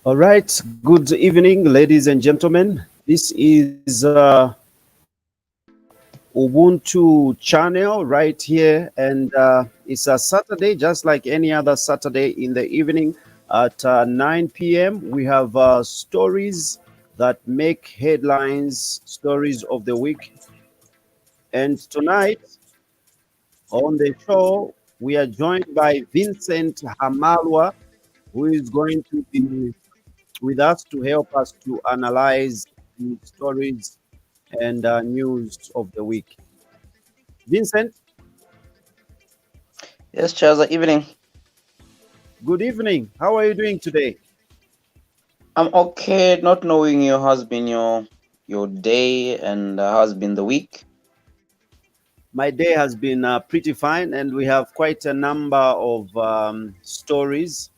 All right. Good evening, ladies and gentlemen. This is Ubuntu channel right here, and it's a Saturday, just like any other Saturday in the evening at 9 p.m. We have stories that make headlines, stories of the week, and tonight on the show we are joined by Vincent Hamalwa, who is going to be with us to help us to analyze the stories and news of the week. Vincent, Yes, Chaza, evening. good evening. How are you doing today? I'm okay, not knowing you how's been your day and how's been the week. My day has been pretty fine, and we have quite a number of stories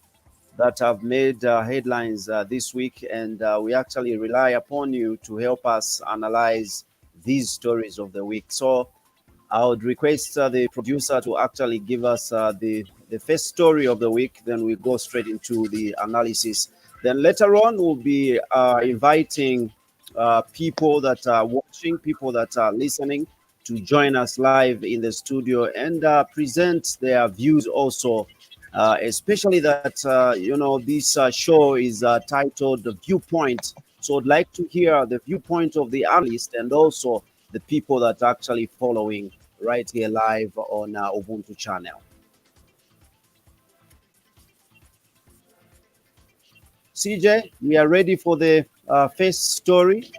that have made headlines this week, and we actually rely upon you to help us analyze these stories of the week. So I would request the producer to actually give us the first story of the week. Then we go straight into the analysis. Then later on, we'll be inviting people that are watching, people that are listening to join us live in the studio and present their views also. Especially that this show is titled "The Viewpoint." So I'd like to hear the viewpoint of the analyst and also the people that are actually following right here live on Ubuntu channel. CJ, we are ready for the first story.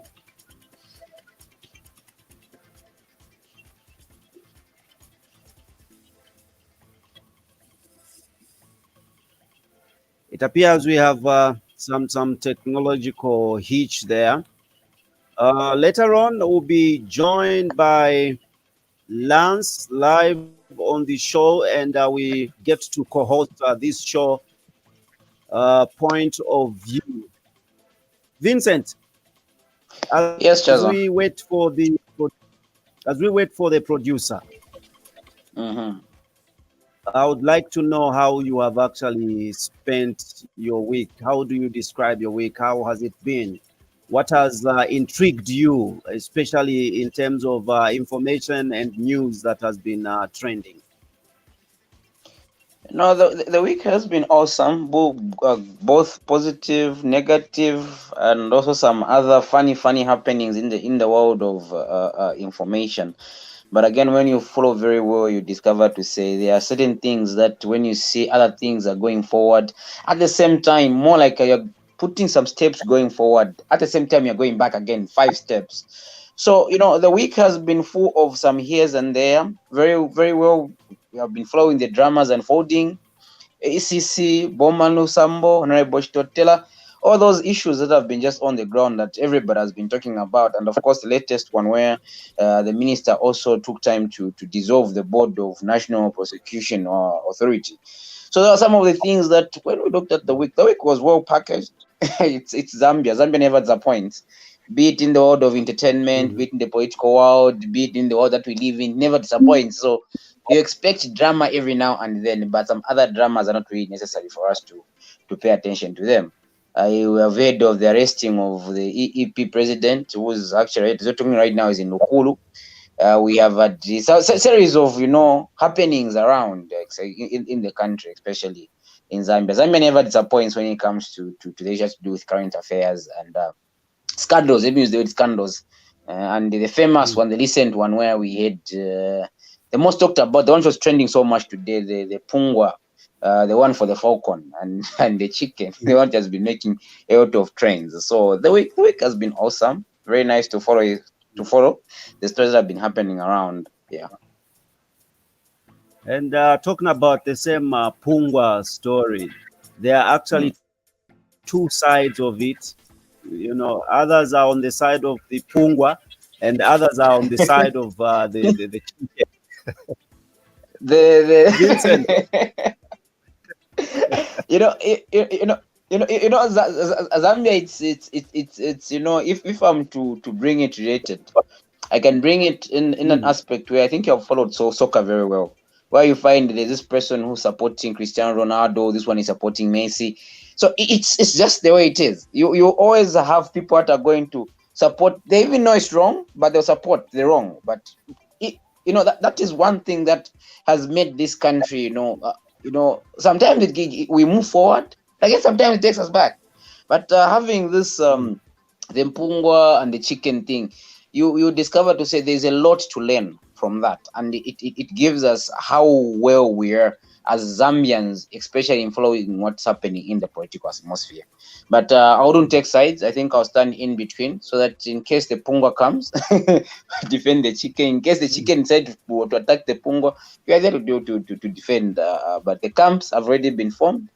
It appears we have some technological hitch there. Later on, we'll be joined by Lance live on the show, and we get to co-host this show point of view. Vincent, Yes, Chaza. as we wait for the producer, Mm-hmm. I would like to know how you have actually spent your week. How do you describe your week? How has it been? What has intrigued you, especially in terms of information and news that has been trending? No, the week has been awesome, both positive, negative, and also some other funny happenings in the world of information. But again, when you follow very well, you discover to say there are certain things that when you see other things are going forward, at the same time, more like you're putting some steps going forward. At the same time, you're going back again, 5 steps. So, the week has been full of some here's and there. Very, very well. We have been following the dramas unfolding. ACC, Bomanu Sambo, Honorable Totela, all those issues that have been just on the ground that everybody has been talking about. And of course, the latest one where the minister also took time to dissolve the board of National Prosecution Authority. So there are some of the things that when we looked at the week was well packaged. it's Zambia. Zambia never disappoints. Be it in the world of entertainment, be it in the political world, be it in the world that we live in, never disappoints. So you expect drama every now and then, but some other dramas are not really necessary for us to pay attention to them. I have heard of the arresting of the EEP president, who's actually talking right now is in Ukulu. We have had this series of happenings around in the country, especially in Zambia. Zambia never disappoints when it comes to the issues to do with current affairs and scandals. Let me use the word scandals. And the famous one, the recent one where we had the most talked about, the one which was trending so much today, the Pungwa, the one for the falcon and and the chicken, the one has been making a lot of trends. So the week has been awesome. Very nice to follow the stories that have been happening around. Yeah. And talking about the same Pungwa story, there are Mm. actually two sides of it. Others are on the side of the Pungwa, and others are on the side of the chicken. Vincent. The you know you, you you know Zambia, it's if I'm to bring it related, I can bring it in an aspect where I think you've followed soccer very well, where you find there's this person who's supporting Cristiano Ronaldo, this one is supporting Messi. So it's just the way it is. You always have people that are going to support. They even know it's wrong, but they'll support the wrong. But it, that is one thing that has made this country, sometimes we move forward, again sometimes it takes us back. But having this the mpungwa and the chicken thing, you discover to say there's a lot to learn from that, and it gives us how well we are as Zambians, especially in following what's happening in the political atmosphere. But I wouldn't take sides. I think I'll stand in between, so that in case the pungwa comes, defend the chicken. In case the chicken decide to attack the pungwa, we are there to defend. But the camps have already been formed.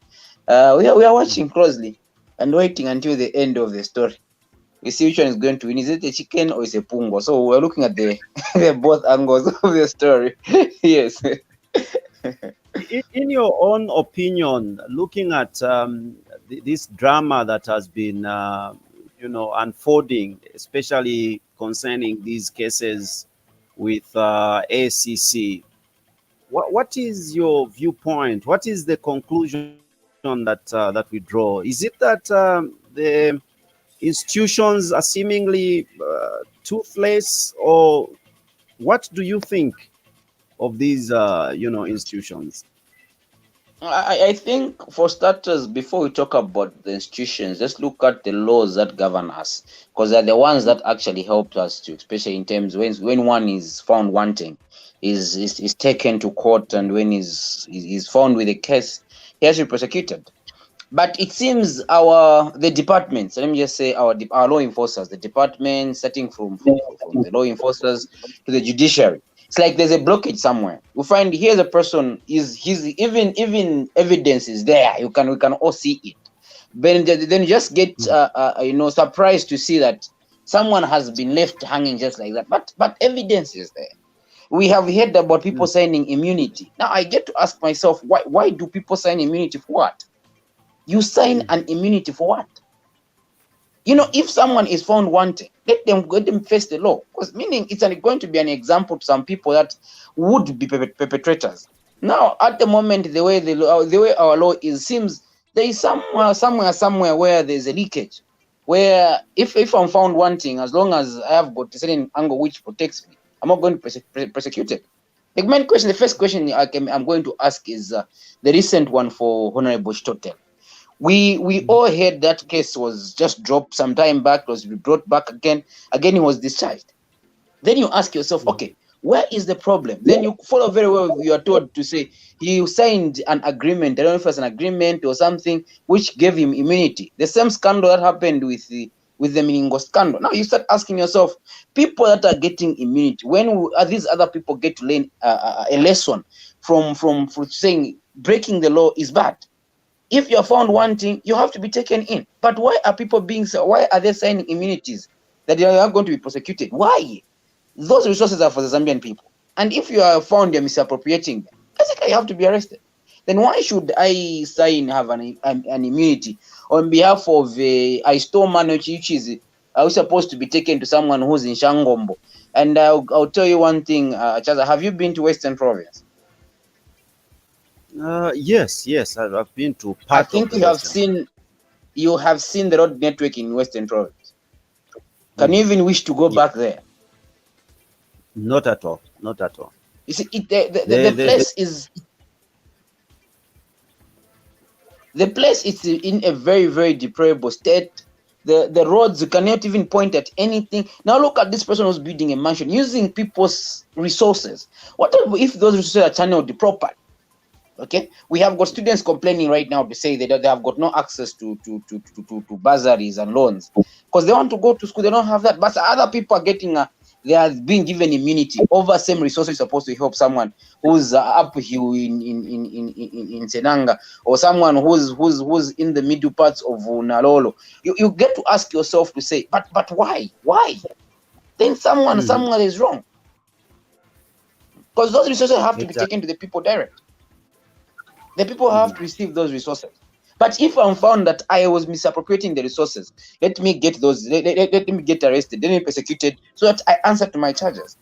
We are watching closely and waiting until the end of the story. We see which one is going to win. Is it a chicken or is it a pungwa? So we're looking at the both angles of the story. Yes. In your own opinion, looking at this drama that has been, unfolding, especially concerning these cases with ACC, what is your viewpoint? What is the conclusion that we draw? Is it that the institutions are seemingly toothless, or what do you think of these, institutions? I think for starters, before we talk about the institutions, let's look at the laws that govern us, because they're the ones that actually helped us to, especially in terms when one is found wanting, is taken to court, and when is found with a case, he has to be prosecuted. But it seems the departments, let me just say our law enforcers, the department, starting from the law enforcers to the judiciary, it's like there's a blockage somewhere. We find here's a person, he's even evidence is there. We can all see it. But then you just get surprised to see that someone has been left hanging just like that. But evidence is there. We have heard about people signing immunity. Now I get to ask myself, why do people sign immunity for what? You sign an immunity for what? If someone is found wanting, let them face the law. Because meaning it's going to be an example to some people that would be perpetrators. Now, at the moment, the way our law is, seems there is somewhere where there's a leakage. Where if I'm found wanting, as long as I have got a certain angle which protects me, I'm not going to be persecuted. The first question I'm going to ask is the recent one for Honorable Stotel. We all heard that case was just dropped some time back, was brought back again. Again, he was discharged. Then you ask yourself, okay, where is the problem? Then you follow very well. You are told to say he signed an agreement. I don't know if it was an agreement or something which gave him immunity. The same scandal that happened with the Miningo scandal. Now you start asking yourself, people that are getting immunity, when are these other people get to learn a lesson from saying breaking the law is bad? If you're found wanting, you have to be taken in. But why are they signing immunities that they are going to be prosecuted? Why? Those resources are for the Zambian people. And if you are found you're misappropriating them, basically you have to be arrested. Then why should I have an immunity on behalf of I stole money which is supposed to be taken to someone who's in Shangombo? And I'll tell you one thing, Chaza, have you been to Western Province? Yes, I've been to part I of think the you have seen the road network in Western Province. Can you even wish to go back there? Not at all. You see, the place is in a very, very deplorable state. The roads, you cannot even point at anything. Now look at this person who's building a mansion using people's resources. What if those resources are channeled properly? Okay, we have got students complaining right now to say that they have got no access to bursaries and loans because they want to go to school. They don't have that, but other people are getting they are being given immunity over same resources supposed to help someone who's uphill in Senanga, or someone who's in the middle parts of Nalolo. You get to ask yourself to say, but why? Then somewhere is wrong, because those resources have to be taken to the people direct. The people have to receive those resources. But if I'm found that I was misappropriating the resources, let me get those. Let me get arrested. Let me persecuted, so that I answer to my charges.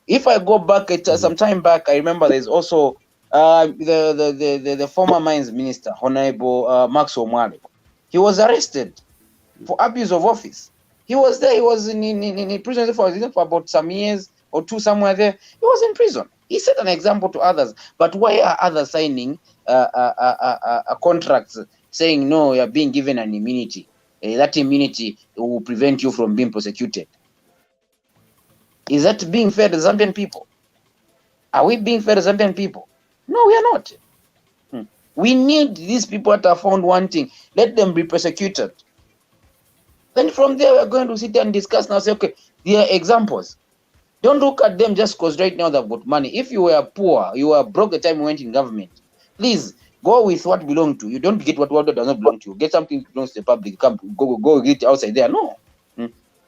If I go back some time back, I remember there's also The former mines minister, Honorable Max Omwale, he was arrested for abuse of office. He was there. He was in prison for about some years or two, somewhere there. He was in prison. He set an example to others. But why are others signing contracts saying, no, you are being given an immunity? That immunity will prevent you from being prosecuted. Is that being fair to Zambian people? Are we being fair to Zambian people? No, we are not. We need these people that are found wanting. Let them be persecuted. Then from there, we're going to sit and discuss now, say, okay, there are examples. Don't look at them just because right now they've got money. If you were poor, you were broke the time you went in government, please go with what belongs to you. Don't get what does not belong to you. Get something that belongs to the public. Go get it outside there. No.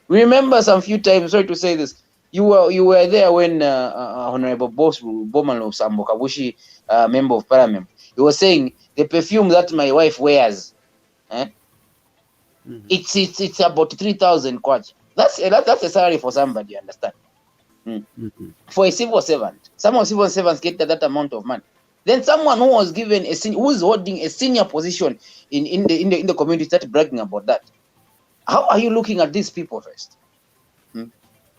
Remember some few times, sorry to say this, you were there when Honorable Bowman of Sambokabushi, Member of Parliament, he was saying the perfume that my wife wears, it's about 3,000 kwacha. That's a salary for somebody, you understand? For a civil servant, some of civil servants get that amount of money. Then someone who was given who is holding a senior position in the community start bragging about that. How are you looking at these people first?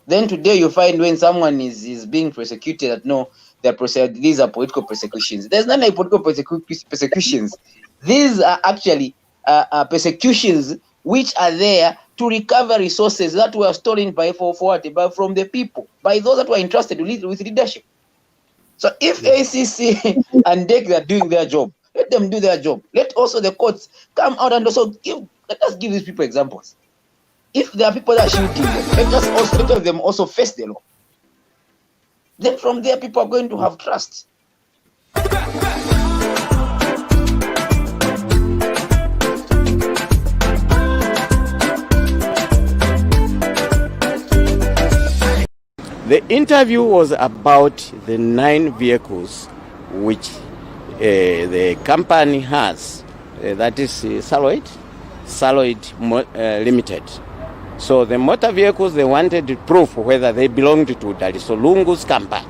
Then today you find when someone is being persecuted that no, these are political persecutions. There's not like political persecutions. These are actually persecutions which are there to recover resources that were stolen from the people, by those that were entrusted with leadership. So if ACC and DEC are doing their job, let them do their job. Let also the courts come out and also let us give these people examples. If there are people that are shooting them, let them also face the law. Then from there, people are going to have trust. The interview was about the 9 vehicles which the company has, that is Saloid Limited. So the motor vehicles, they wanted proof whether they belonged to Daliso Lungu's company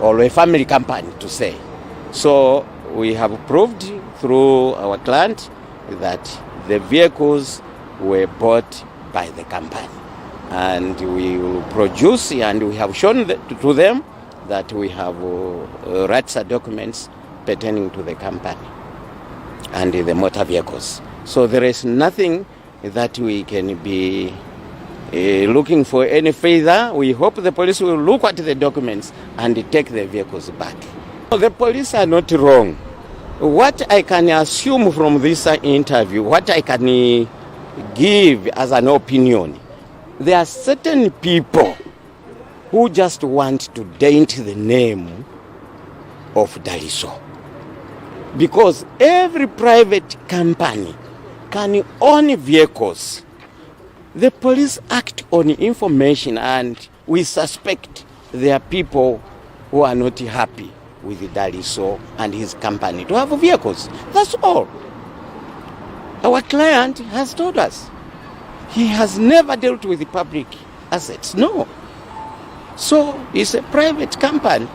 or a family company, to say. So we have proved through our client that the vehicles were bought by the company. And we will produce, and we have shown to them that we have rights documents pertaining to the company and the motor vehicles. So there is nothing that we can be looking for any further. We hope the police will look at the documents and take the vehicles back. The police are not wrong. What I can assume from this interview, what I can give as an opinion, there are certain people who just want to dent the name of Daliso. Because every private company can own vehicles. The police act on information, and we suspect there are people who are not happy with Daliso and his company to have vehicles. That's all. Our client has told us he has never dealt with the public assets. No. So it's a private company.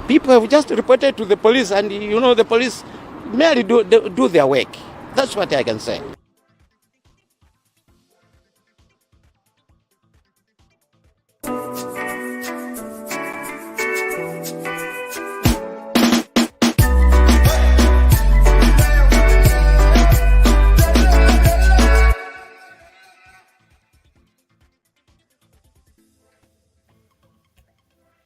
People have just reported to the police, and the police merely do their work. That's what I can say.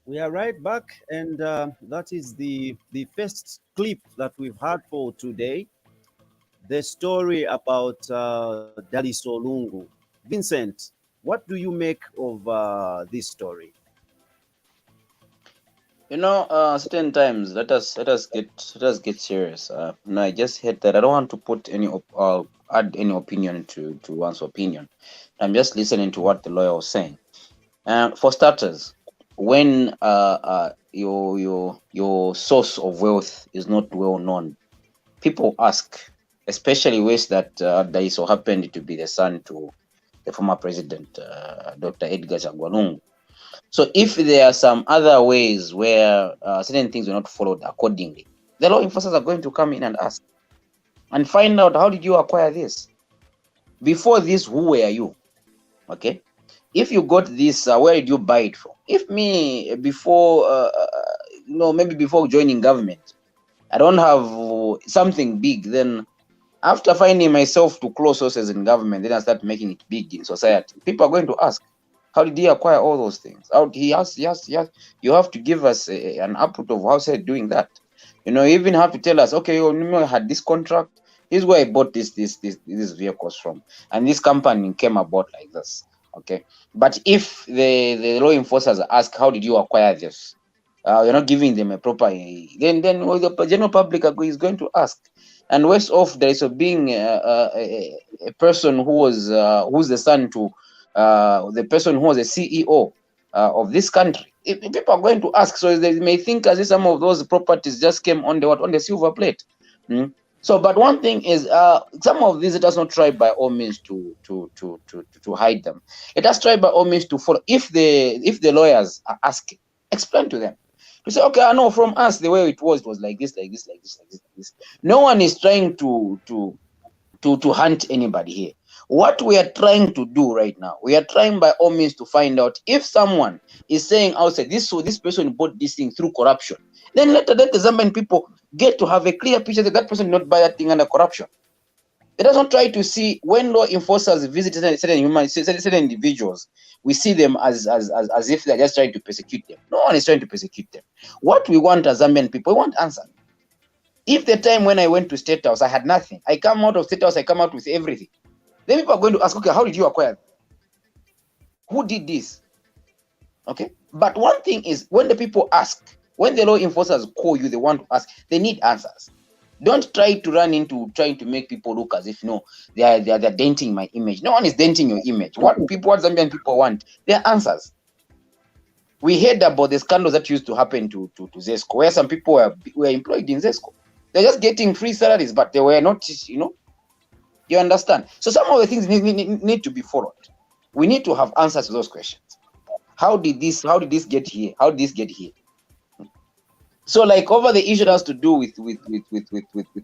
We are right back, and that is the first clip that we've had for today. The story about Daliso Lungu. Vincent, what do you make of this story? Certain times let us get serious. I just hate that. I don't want to put add any opinion to one's opinion. I'm just listening to what the lawyer was saying. For starters, when your source of wealth is not well known, people ask, especially ways that Daliso happened to be the son to the former president, Dr. Edgar Chagwa Lungu. So if there are some other ways where certain things were not followed accordingly, the law enforcers are going to come in and ask and find out, how did you acquire this? Before this, who were you? Okay. If you got this, where did you buy it from? If me, before, maybe before joining government, I don't have something big, then after finding myself to close sources in government, then I start making it big in society. People are going to ask, how did he acquire all those things? Yes. You have to give us an output of how said doing that. You even have to tell us, okay, I had this contract. Here's where I bought these vehicles from, and this company came about like this. Okay, but if the law enforcers ask, how did you acquire this? You're not giving them a proper. Then the general public is going to ask. And worse off, there is being a person who's the son to the person who was a CEO of this country. If people are going to ask, so they may think as if some of those properties just came on the silver plate. So, but one thing is, some of these, it does not try by all means to hide them. It does try by all means to follow. If the lawyers are asking, explain to them. To say, okay, I know from us the way it was like this. No one is trying to hunt anybody here. What we are trying to do right now, we are trying by all means to find out if someone is saying outside this person bought this thing through corruption. Then let the Zambian people get to have a clear picture that person did not buy that thing under corruption. They doesn't try to see when law enforcers visit certain individuals, we see them as if they're just trying to persecute them. No one is trying to persecute them. What we want as Zambian people, we want answer. If the time when I went to State House, I had nothing, I come out of State House, I come out with everything. Then people are going to ask, okay, how did you acquire? Who did this? Okay. But one thing is, when the people ask, when the law enforcers call you, they want to ask, they need answers. Don't try to run into trying to make people look as if they're denting my image. No one is denting your image. What Zambian people want, their answers. We heard about the scandals that used to happen to Zesco, where some people were employed in Zesco. They're just getting free salaries, but they were not, you understand? So some of the things need to be followed. We need to have answers to those questions. How did this get here? How did this get here? So, like over the issue that has to do with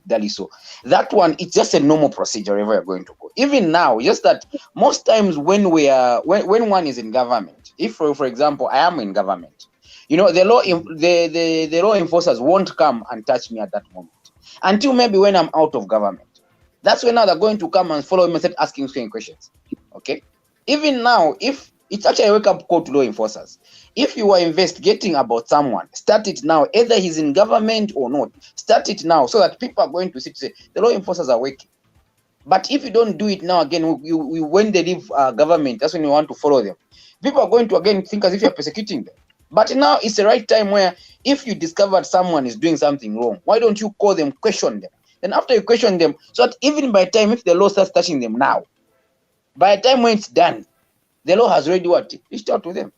Daliso, that one, it's just a normal procedure wherever you're going to go. Even now, just that most times when one is in government, if for example I am in government, the law enforcers won't come and touch me at that moment until maybe when I'm out of government. That's when now they're going to come and follow me and start asking questions. Okay, even now, if it's actually a wake-up call to law enforcers. If you are investigating about someone, start it now. Either he's in government or not. Start it now so that people are going to say the law enforcers are working. But if you don't do it now, again, when they leave government, that's when you want to follow them. People are going to again think as if you're persecuting them. But now it's the right time where if you discovered someone is doing something wrong, why don't you call them, question them? Then after you question them, so that even by the time if the law starts touching them now, by the time when it's done, the law has already reached out to them.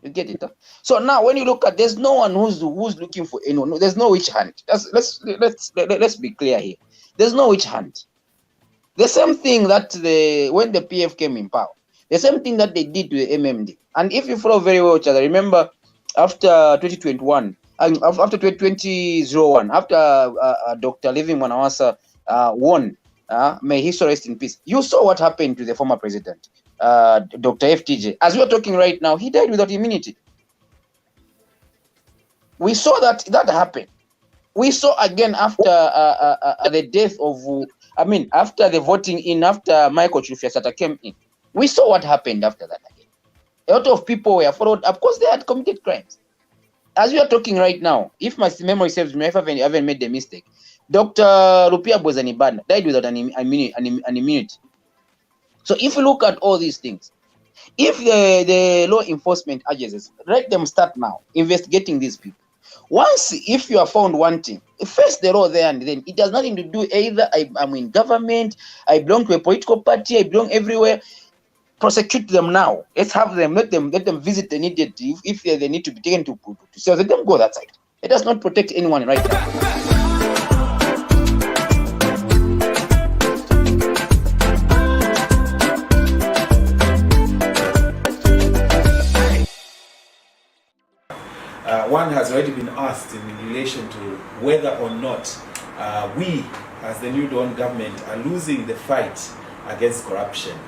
You get it? Huh? So now, when you look at, there's no one who's looking for anyone. There's no witch hunt. Let's be clear here. There's no witch hunt. The same thing that when the PF came in power, the same thing that they did to the MMD. And if you follow very well, Chaza, remember after 2021, after 2001, after Dr. Living Mwanawasa won, may he so rest in peace. You saw what happened to the former president. Dr. FTJ. As we are talking right now, he died without immunity. We saw that happened. We saw again after the death of, after the voting in, after Michael Chufyasata came in. We saw what happened after that again. A lot of people were followed. Of course, they had committed crimes. As we are talking right now, if my memory serves me, if I haven't made the mistake, Dr. Rupia Bozanibanda died without an immunity. So if you look at all these things, if the law enforcement agencies, let them start now investigating these people. Once, if you are found wanting, face the law there and then. It has nothing to do either I'm in government, I belong to a political party, I belong everywhere. Prosecute them now. Let's have them, let them visit the needed, if they need to be taken to sell, let them go that side. It does not protect anyone right now. one has already been asked in relation to whether or not we, as the New Dawn government, are losing the fight against corruption.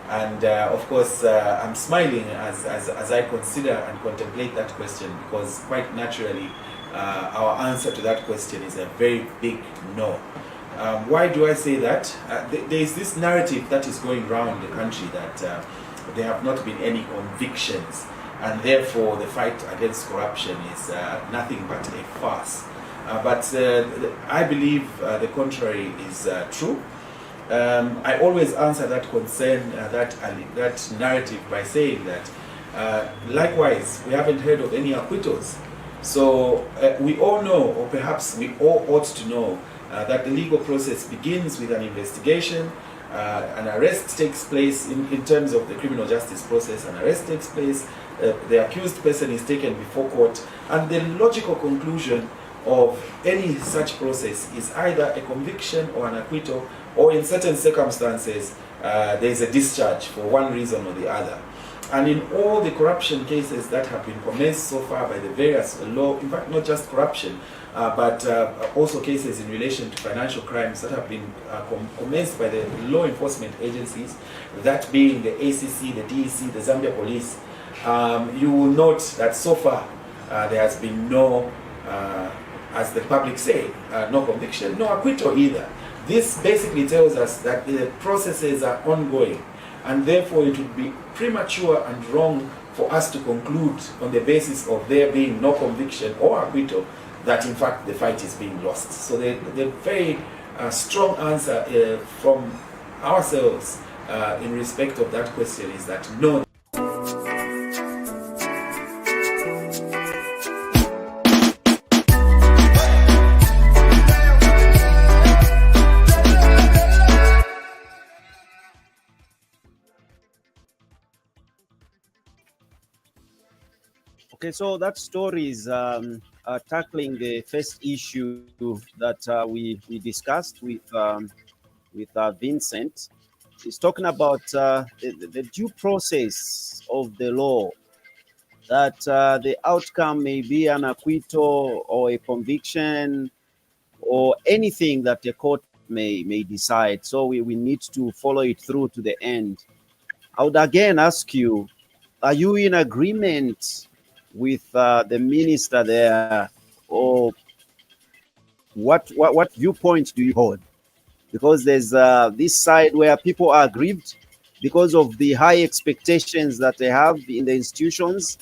And of course, I'm smiling as I consider and contemplate that question, because quite naturally, our answer to that question is a very big no. Why do I say that? There is this narrative that is going around the country that there have not been any convictions, and therefore the fight against corruption is nothing but a farce. But I believe the contrary is true. I always answer that concern, that narrative, by saying that likewise, we haven't heard of any acquittals. So we all know, or perhaps we all ought to know, that the legal process begins with an investigation. An arrest takes place in terms of the criminal justice process. An arrest takes place, the accused person is taken before court, and the logical conclusion of any such process is either a conviction or an acquittal, or in certain circumstances there is a discharge for one reason or the other. And in all the corruption cases that have been commenced so far by the various law, in fact not just corruption, but also cases in relation to financial crimes that have been commenced by the law enforcement agencies, that being the ACC, the DEC, the Zambia Police, you will note that so far there has been no, as the public say, no conviction, no acquittal either. This basically tells us that the processes are ongoing, and therefore it would be premature and wrong for us to conclude on the basis of there being no conviction or acquittal that in fact the fight is being lost. So the very strong answer from ourselves in respect of that question is that no. Okay, so that story is tackling the first issue that we discussed with Vincent. He's talking about the due process of the law, that the outcome may be an acquittal or a conviction or anything that the court may decide. So we need to follow it through to the end. I would again ask you, are you in agreement with the minister there, or what viewpoint do you hold? Because there's this side where people are aggrieved because of the high expectations that they have in the institutions,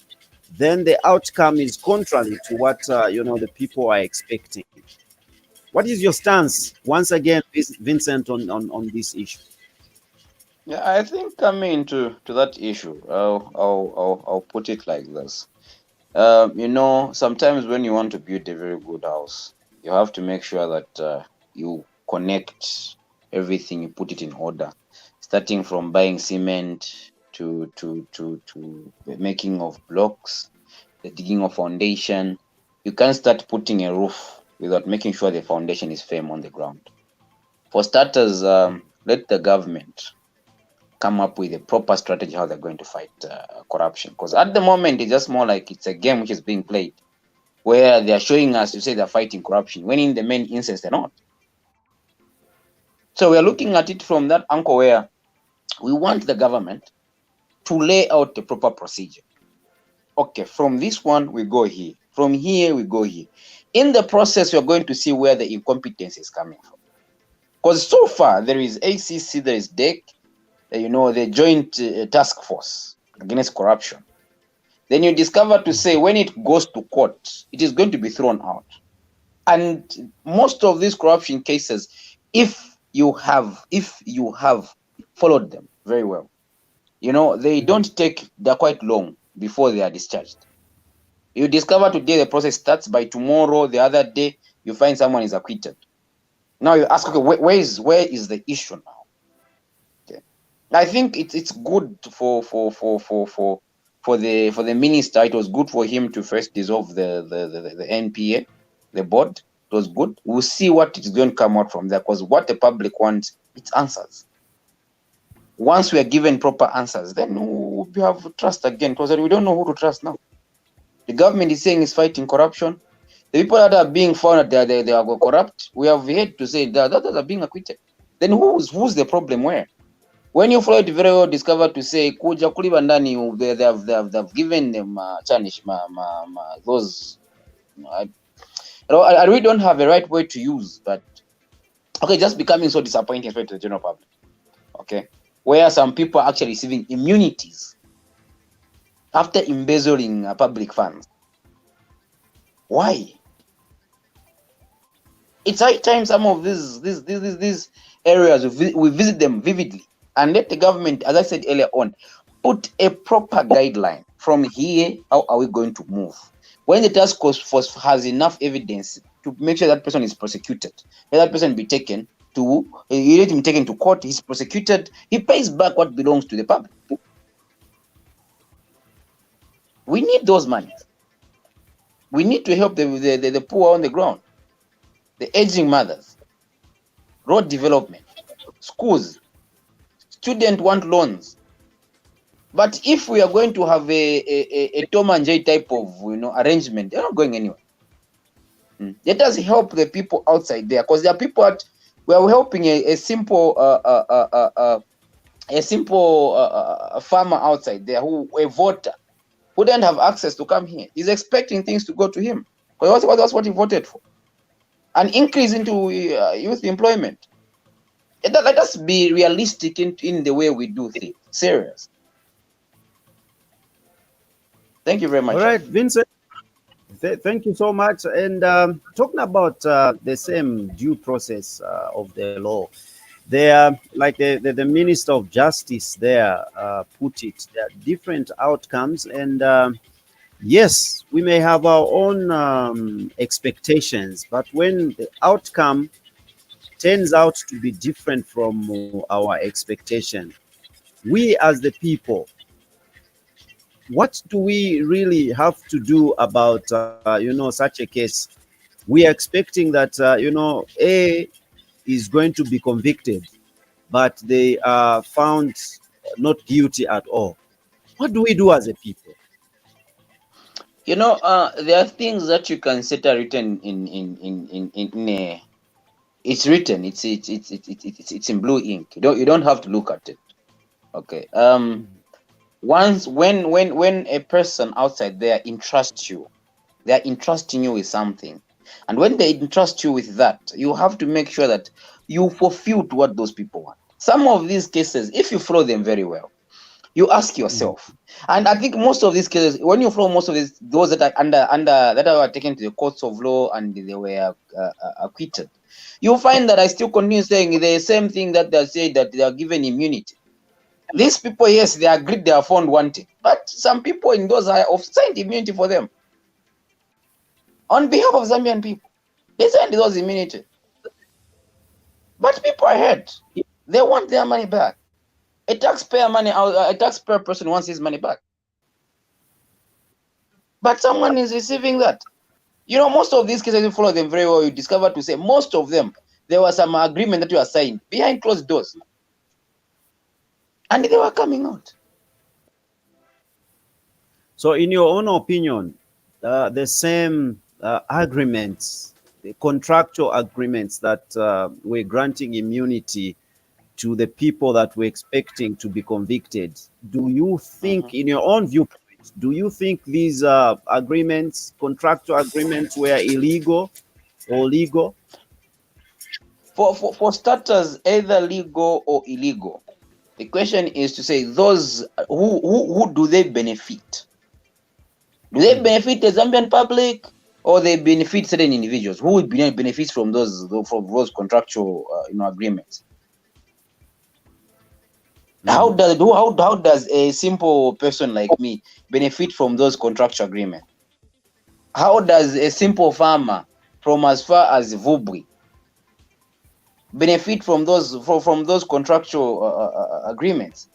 then the outcome is contrary to what the people are expecting. What is your stance, once again, Vincent, on this issue? Yeah, I think coming to that issue, I'll put it like this. Sometimes when you want to build a very good house, you have to make sure that you connect everything, you put it in order, starting from buying cement to the making of blocks, the digging of foundation. You can't start putting a roof without making sure the foundation is firm on the ground. For starters, let the government come up with a proper strategy how they're going to fight corruption. Because at the moment, it's just more like it's a game which is being played, where they're showing us to say they're fighting corruption, when in the main instance they're not. So we're looking at it from that angle where we want the government to lay out the proper procedure. Okay, from this one, we go here. From here, we go here. In the process, we're going to see where the incompetence is coming from. Because so far, there is ACC, there is DEC, the Joint Task Force Against Corruption. Then you discover to say when it goes to court, it is going to be thrown out. And most of these corruption cases, if you have followed them very well, they don't take, they're quite long before they are discharged. You discover today the process starts, by tomorrow, the other day, you find someone is acquitted. Now you ask, okay, where is the issue now? Okay. I think it's good for the minister. It was good for him to first dissolve the NPA, the board. It was good. We'll see what is going to come out from there, because what the public wants, it's answers. Once we are given proper answers, then we have trust again, because we don't know who to trust now. The government is saying it's fighting corruption. The people that are being found that they are corrupt, we have heard to say that others are being acquitted. Then who's the problem where? When you follow it very well, discover to say kuja kuliba ndani, they've given them those. I really don't have a right word to use, but okay, just becoming so disappointing to the general public. Okay, where some people are actually receiving immunities after embezzling public funds. Why? It's high time some of these areas we visit them vividly and let the government, as I said earlier on, put a proper guideline. From here, how are we going to move? When the task force has enough evidence to make sure that person is prosecuted, let that person be taken to, let him taken to court, he's prosecuted, he pays back what belongs to the public. We need those monies. We need to help the poor on the ground, the aging mothers, road development, schools, students want loans. But if we are going to have a Tom and Jerry type of arrangement, they're not going anywhere. Let us help the people outside there, because there are people we are helping a simple farmer outside there, a voter who doesn't have access to come here. He's expecting things to go to him, because that's what he voted for. An increase into youth employment. Let us be realistic in the way we do things. Serious. Thank you very much. All right, Vincent. Thank you so much. And talking about the same due process of the law, there, like the Minister of Justice there put it, there are different outcomes, and yes, we may have our own expectations, but when the outcome turns out to be different from our expectation, we as the people, what do we really have to do about such a case? We are expecting that A is going to be convicted, but they are found not guilty at all. What do we do as a people? There are things that you can set written in a. It's written. It's in blue ink. You don't have to look at it. Okay. Once when a person outside there entrusts you, they are entrusting you with something, and when they entrust you with that, you have to make sure that you fulfill to what those people want. Some of these cases, if you follow them very well, you ask yourself, and I think most of these cases, when you follow most of those that are under that are taken to the courts of law and they were acquitted, you'll find that I still continue saying the same thing that they say, that they are given immunity. These people, yes, they agreed they are found wanting, but some people in those are signed immunity for them on behalf of Zambian people. They signed those immunity, but people are hurt. They want their money back. A taxpayer person wants his money back, but someone is receiving that. Most of these cases, you follow them very well, you discover to say most of them, there was some agreement that you are signed behind closed doors, and they were coming out. So, in your own opinion, the same agreements, the contractual agreements that were granting immunity to the people that were expecting to be convicted, do you think, in your own viewpoint, do you think these agreements, contractual agreements, were illegal or legal? For starters, either legal or illegal. The question is to say, those who do they benefit? Do they benefit the Zambian public, or they benefit certain individuals? Who would benefit from those contractual agreements? How does a simple person like me benefit from those contractual agreements? How does a simple farmer from as far as Vubwi benefit from those contractual agreements?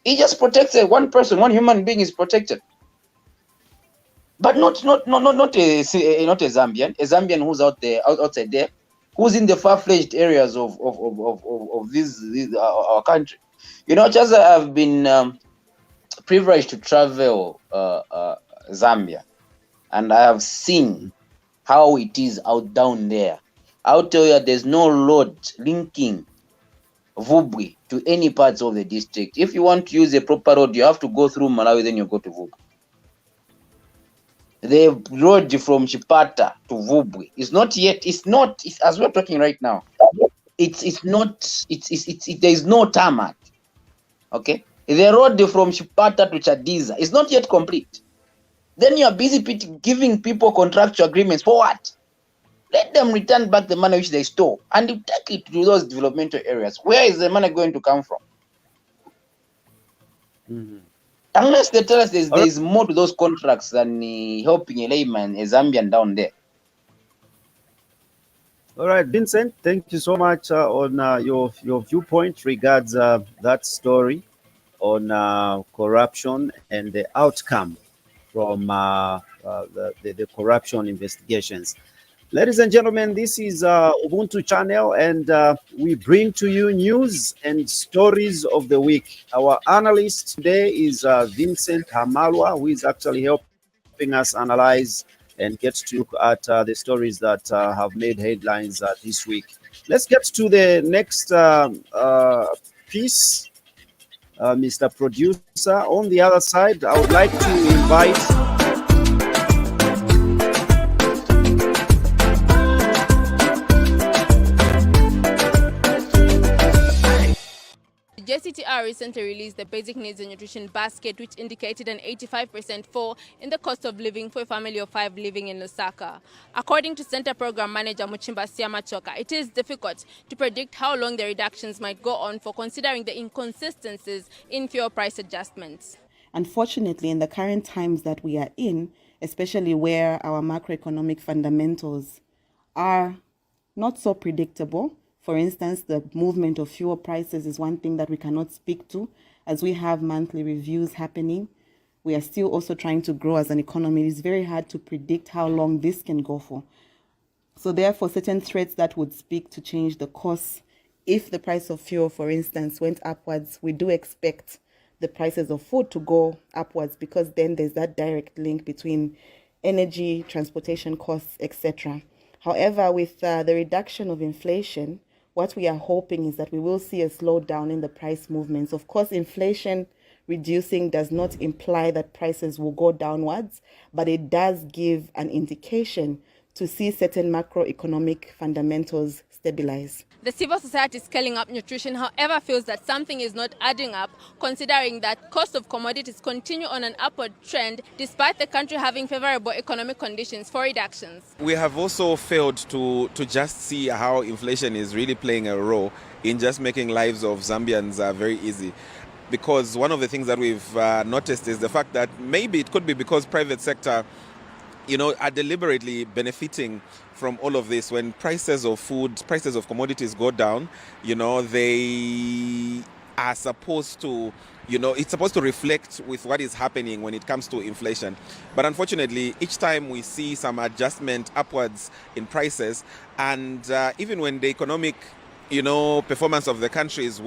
It just protects one person, one human being is protected, but not a Zambian, a Zambian who's outside there, who's in the far-fetched areas of our country. Chaza, I've been privileged to travel Zambia and I have seen how it is out down there. I'll tell you, there's no road linking Vubwi to any parts of the district. If you want to use a proper road, you have to go through Malawi, then you go to Vubwi. The road from Chipata to Vubwi is not yet, as we're talking right now, there is no tarmac. Okay? The road from Chipata to Chadiza is not yet complete. Then you are busy giving people contractual agreements for what? Let them return back the money which they stole and take it to those developmental areas. Where is the money going to come from? Mm-hmm. Unless they tell us there's more to those contracts than helping a layman, a Zambian down there. All right, Vincent, thank you so much on your viewpoint regards that story on corruption and the outcome from the corruption investigations. Ladies and gentlemen, this is Ubuntu channel, and we bring to you news and stories of the week. Our analyst today is Vincent Hamalwa, who is actually helping us analyze and get to look at the stories that have made headlines this week. Let's get to the next piece, Mr. Producer. On the other side, I would like to invite JCTR recently released the Basic Needs and Nutrition Basket, which indicated an 85% fall in the cost of living for a family of 5 living in Lusaka. According to Center Program Manager Muchimba Siamachoka, it is difficult to predict how long the reductions might go on for considering the inconsistencies in fuel price adjustments. Unfortunately, in the current times that we are in, especially where our macroeconomic fundamentals are not so predictable, for instance, the movement of fuel prices is one thing that we cannot speak to as we have monthly reviews happening. We are still also trying to grow as an economy. It is very hard to predict how long this can go for. So therefore, certain threats that would speak to change the course, if the price of fuel, for instance, went upwards, we do expect the prices of food to go upwards, because then there's that direct link between energy, transportation costs, etc. However, with the reduction of inflation, what we are hoping is that we will see a slowdown in the price movements. Of course, inflation reducing does not imply that prices will go downwards, but it does give an indication to see certain macroeconomic fundamentals stabilize. The civil society scaling up nutrition, however, feels that something is not adding up, considering that cost of commodities continue on an upward trend despite the country having favorable economic conditions for reductions. We have also failed to just see how inflation is really playing a role in just making lives of Zambians very easy. Because one of the things that we've noticed is the fact that maybe it could be because private sector are deliberately benefiting from all of this. When prices of food, prices of commodities go down, they are supposed to, it's supposed to reflect with what is happening when it comes to inflation. But unfortunately, each time we see some adjustment upwards in prices, and even when the economic performance of the country is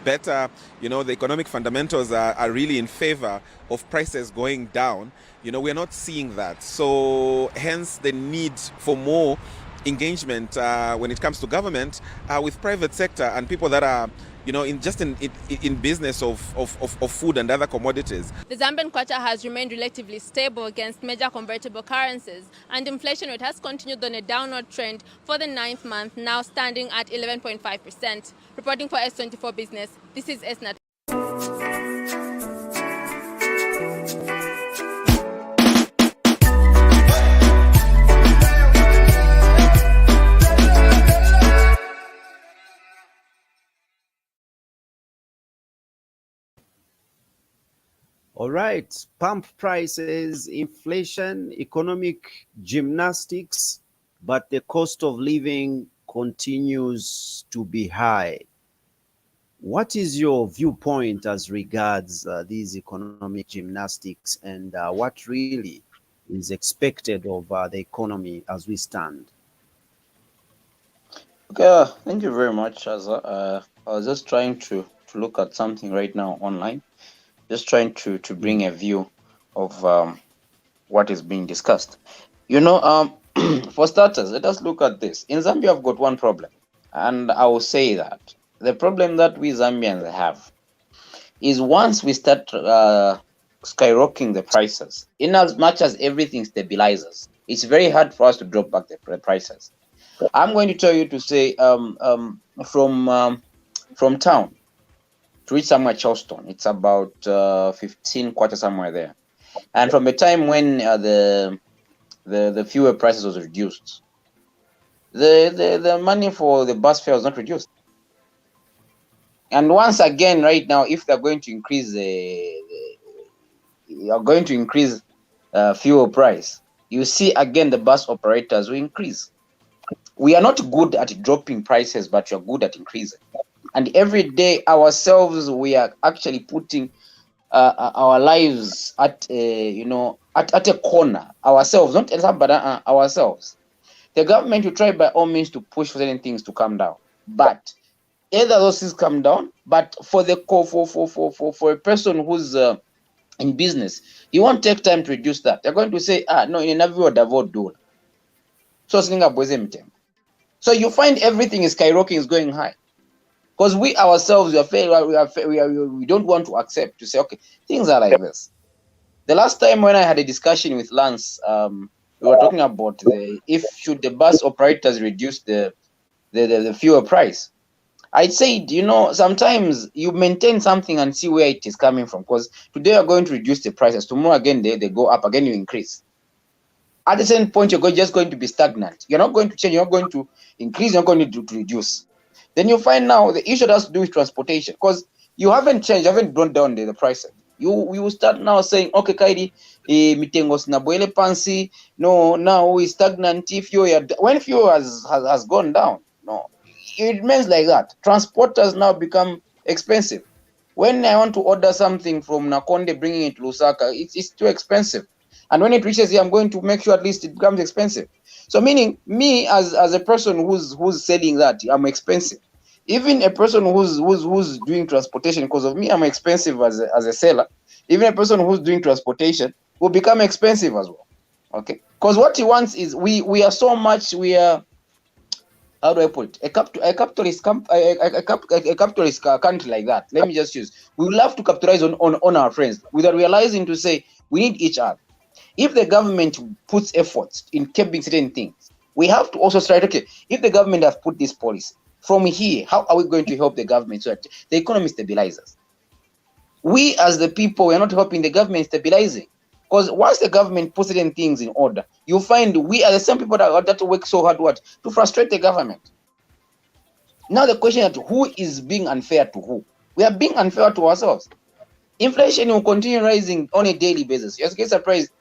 better, the economic fundamentals are really in favor of prices going down, we're not seeing that. So hence the need for more engagement when it comes to government with private sector and people that are in business of food and other commodities. The Zambian kwacha has remained relatively stable against major convertible currencies, and inflation rate has continued on a downward trend for the 9th month, now standing at 11.5%. Reporting for S24 Business, this is Esnat. All right, pump prices, inflation, economic gymnastics, but the cost of living continues to be high. What is your viewpoint as regards these economic gymnastics, and what really is expected of the economy as we stand? Okay, thank you very much, Chaza. I was just trying to look at something right now online. Just trying to bring a view of what is being discussed. You know, for starters, let us look at this. In Zambia, I've got one problem, and I will say that the problem that we Zambians have is once we start skyrocketing the prices, in as much as everything stabilizes, it's very hard for us to drop back the prices. I'm going to tell you to say from town to reach somewhere Charleston, it's about 15 quarters somewhere there. And from the time when the fuel prices was reduced, the money for the bus fare was not reduced. And once again, right now, if they're going to increase fuel price, you see again the bus operators will increase. We are not good at dropping prices, but you're good at increasing. And every day ourselves, we are actually putting our lives at at a corner ourselves, not but ourselves. The government will try by all means to push for certain things to come down, but either those things come down, but for a person who's in business, you won't take time to reduce that. They're going to say, no, in a do. So you find everything is skyrocketing, is going high. Because we ourselves, we don't want to accept to say, okay, things are like this. The last time when I had a discussion with Lance, we were talking about if should the bus operators reduce the fuel price. I said, sometimes you maintain something and see where it is coming from. Because today you're going to reduce the prices, tomorrow again they go up, again you increase. At the same point, you're just going to be stagnant. You're not going to change, you're not going to increase, you're not going to reduce. Then you find now the issue has to do with transportation, because you haven't changed, you haven't brought down the prices. You will start now saying, okay, Kaidi, mitengos na boile pansi, no, now we stagnant. If when fuel has gone down, no, it remains like that. Transporters now become expensive. When I want to order something from Nakonde, bringing it to Lusaka, it's too expensive. And when it reaches here, I'm going to make sure at least it becomes expensive. So meaning me as a person who's selling that, I'm expensive. Even a person who's doing transportation, because of me, I'm expensive as a seller. Even a person who's doing transportation will become expensive as well. Okay, because what he wants is we are so much, we are, how do I put it? A capitalist country like that. Let me just use. We love to capitalize on our friends without realizing to say we need each other. If the government puts efforts in keeping certain things, we have to also try. Okay, if the government has put this policy, from here, how are we going to help the government so that the economy stabilizes? We as the people, we are not helping the government stabilizing. Because once the government puts certain things in order, you find we are the same people that work so hard to frustrate the government. Now the question is, who is being unfair to who? We are being unfair to ourselves. Inflation will continue rising on a daily basis. You're get surprised.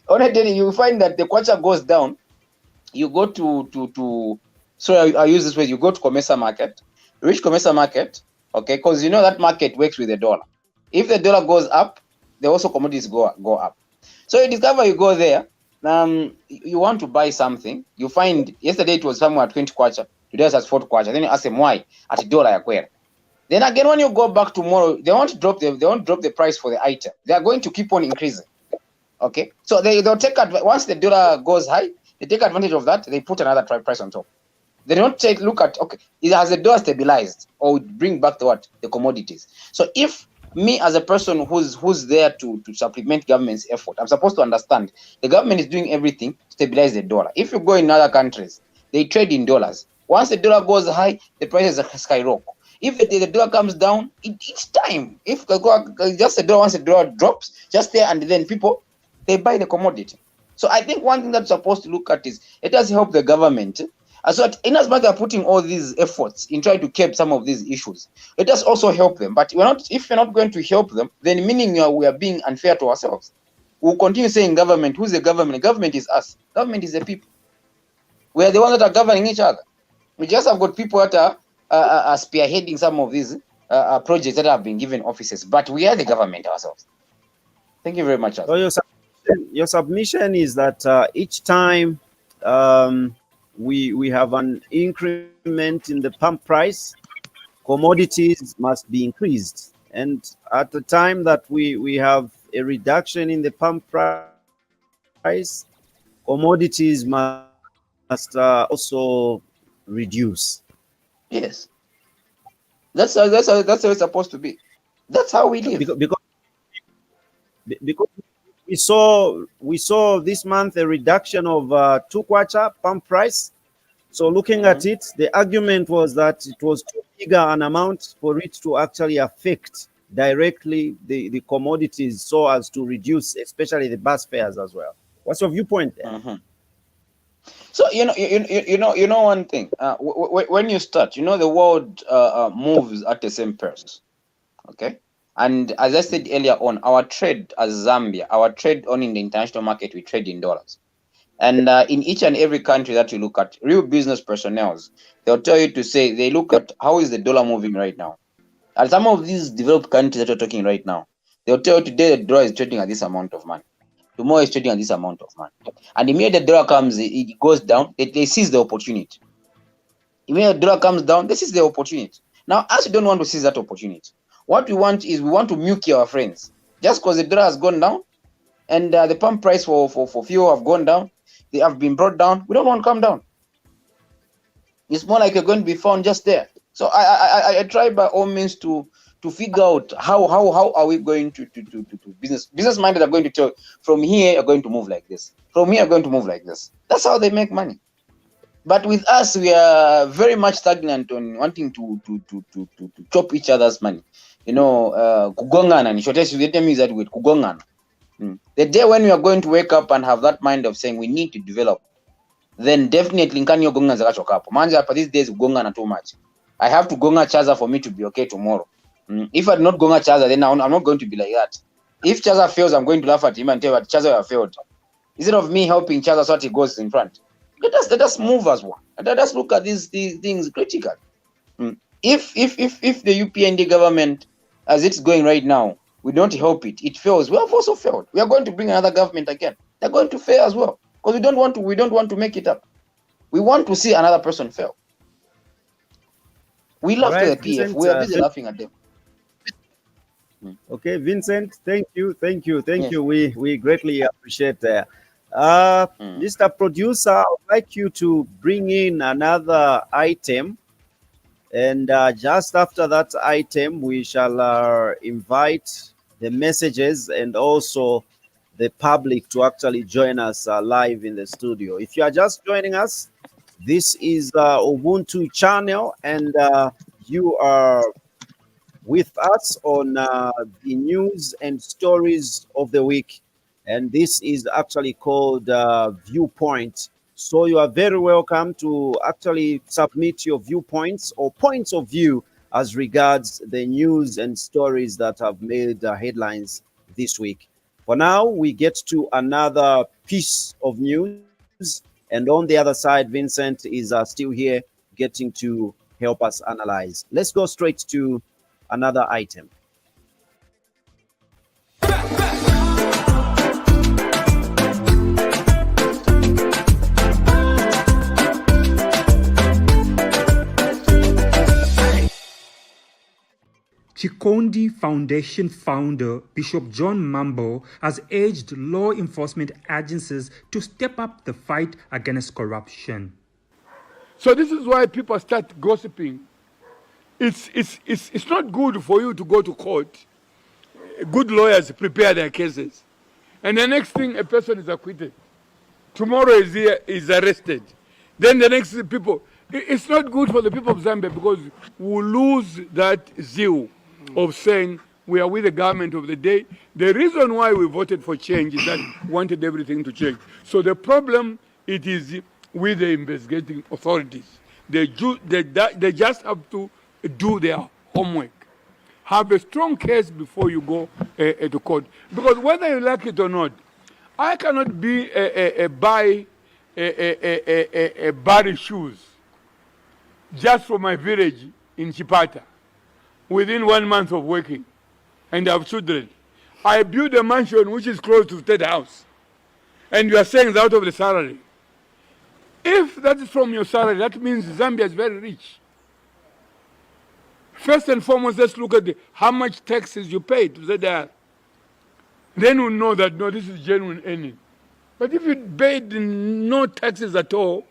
On a daily, you find that the kwacha goes down. You go to so I use this way. You go to Comesa market, reach Comesa market, okay, because you know that market works with the dollar. If the dollar goes up, the also commodities go up. So you discover, you go there, you want to buy something, you find yesterday it was somewhere at 20 kwacha, today it's at 40 kwacha. Then you ask them why at dollar yakwera. Then again, when you go back tomorrow, they won't drop the price for the item. They are going to keep on increasing. Okay, so they'll take once the dollar goes high, they take advantage of that. They put another price on top. They don't look at, okay, has the dollar stabilized or bring back the commodities. So if me as a person who's there to supplement government's effort, I'm supposed to understand the government is doing everything to stabilize the dollar. If you go in other countries, they trade in dollars. Once the dollar goes high, the prices skyrocket. If the dollar comes down, each time, if just the dollar, once the dollar drops, just there, and then people, they buy the commodity. So I think one thing that's supposed to look at is, it does help the government. So in as much as they're putting all these efforts in trying to keep some of these issues, it does also help them. But if you're not going to help them, then meaning we are being unfair to ourselves. We'll continue saying government. Who's the government? Government is us. Government is the people. We are the ones that are governing each other. We just have got people that are spearheading some of these projects that have been given offices, but we are the government ourselves. Thank you very much. So your submission is that each time we have an increment in the pump price, commodities must be increased, and at the time that we have a reduction in the palm price, commodities must also reduce. Yes. That's how it's supposed to be. That's how we live. Because we saw this month a reduction of 2 kwacha palm price. So looking at it, the argument was that it was too big an amount for it to actually affect directly the commodities so as to reduce, especially the bus fares as well. What's your viewpoint there? So you know one thing. When you start, the world moves at the same pace. Okay. And as I said earlier on, our trade as Zambia, our trade on in the international market, we trade in dollars. And in each and every country that you look at, real business personnel, they'll tell you to say they look at how is the dollar moving right now. And some of these developed countries that you're talking right now, they'll tell you today the dollar is trading at this amount of money. Tomorrow is trading at this amount of money. And immediately the dollar comes, it goes down, they seize the opportunity. Immediately the dollar comes down, they seize the opportunity. Now, as we don't want to seize that opportunity, what we want is we want to milk our friends. Just because the dollar has gone down and the pump price for fuel have gone down, they have been brought down. We don't want to come down. It's more like you're going to be found just there. So I try by all means to figure out how are we going to business minded are going to tell from here you're going to move like this. From here you're going to move like this. That's how they make money. But with us, we are very much stagnant on wanting to chop each other's money. Kugongana. In shortest Vietnamese that with kugongana. The day when we are going to wake up and have that mind of saying we need to develop, then definitely nkanyo gonga zakachokapo. Manja for these days gongana too much. I have to gonga Chaza for me to be okay tomorrow. If I do not gonga Chaza, then I'm not going to be like that. If Chaza fails, I'm going to laugh at him and tell him Chaza have failed. Instead of me helping Chaza so that he goes in front. Let us move as one. And let us look at these things critically. If the UPND government, as it's going right now, we don't help it, it fails. We have also failed. We are going to bring another government again. They're going to fail as well. Because we don't want to make it up. We want to see another person fail. We laugh at the PF. Vincent, We are busy laughing at them. Okay, Vincent, thank you. Yes. We greatly appreciate that. Mr. Producer, I would like you to bring in another item. And just after that item, we shall invite the messages and also the public to actually join us live in the studio. If you are just joining us, this is Ubuntu channel, and you are with us on the news and stories of the week. And this is actually called Viewpoint. So you are very welcome to actually submit your viewpoints or points of view as regards the news and stories that have made headlines this week. For now, we get to another piece of news. And on the other side, Vincent is still here getting to help us analyze. Let's go straight to another item. Chikondi Foundation founder Bishop John Mambo has urged law enforcement agencies to step up the fight against corruption. So this is why people start gossiping. It's not good for you to go to court. Good lawyers prepare their cases. And the next thing, a person is acquitted. Tomorrow is arrested. Then the next people, it's not good for the people of Zambia because we lose that zeal of saying we are with the government of the day. The reason why we voted for change is that we wanted everything to change. So the problem, it is with the investigating authorities. They just have to do their homework. Have a strong case before you go to court. Because whether you like it or not, I cannot buy Barry shoes just for my village in Chipata within 1 month of working and have children. I build a mansion which is close to State House, and you are saying it's out of the salary. If that is from your salary, that means Zambia is very rich. First and foremost, let's look at how much taxes you pay to ZDR. Then we know that, no, this is genuine earning. But if you paid no taxes at all,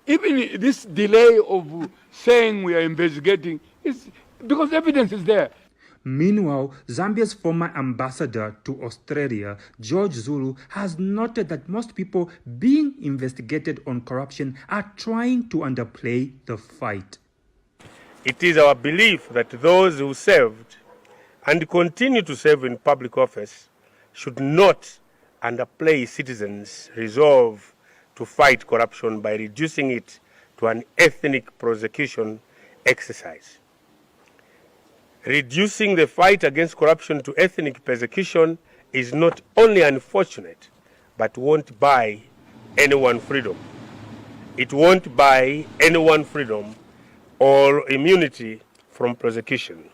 even this delay of saying we are investigating is because evidence is there. Meanwhile, Zambia's former ambassador to Australia, George Zulu, has noted that most people being investigated on corruption are trying to underplay the fight. It is our belief that those who served and continue to serve in public office should not underplay citizens' resolve to fight corruption by reducing it to an ethnic prosecution exercise. Reducing the fight against corruption to ethnic persecution is not only unfortunate, but won't buy anyone freedom. It won't buy anyone freedom or immunity from prosecution.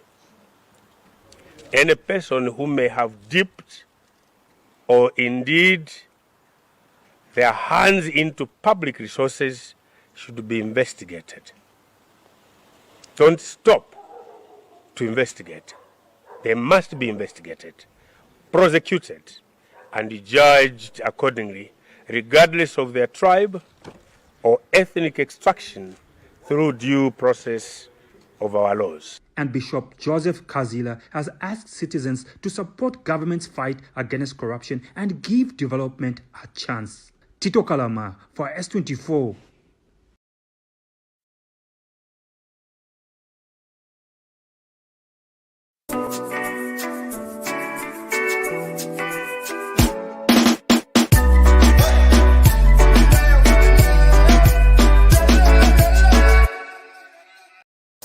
Any person who may have dipped or indeed their hands into public resources should be investigated. Don't stop to investigate. They must be investigated, prosecuted, and judged accordingly, regardless of their tribe or ethnic extraction, through due process of our laws. And Bishop Joseph Kazila has asked citizens to support government's fight against corruption and give development a chance. Tito Kalama for S24.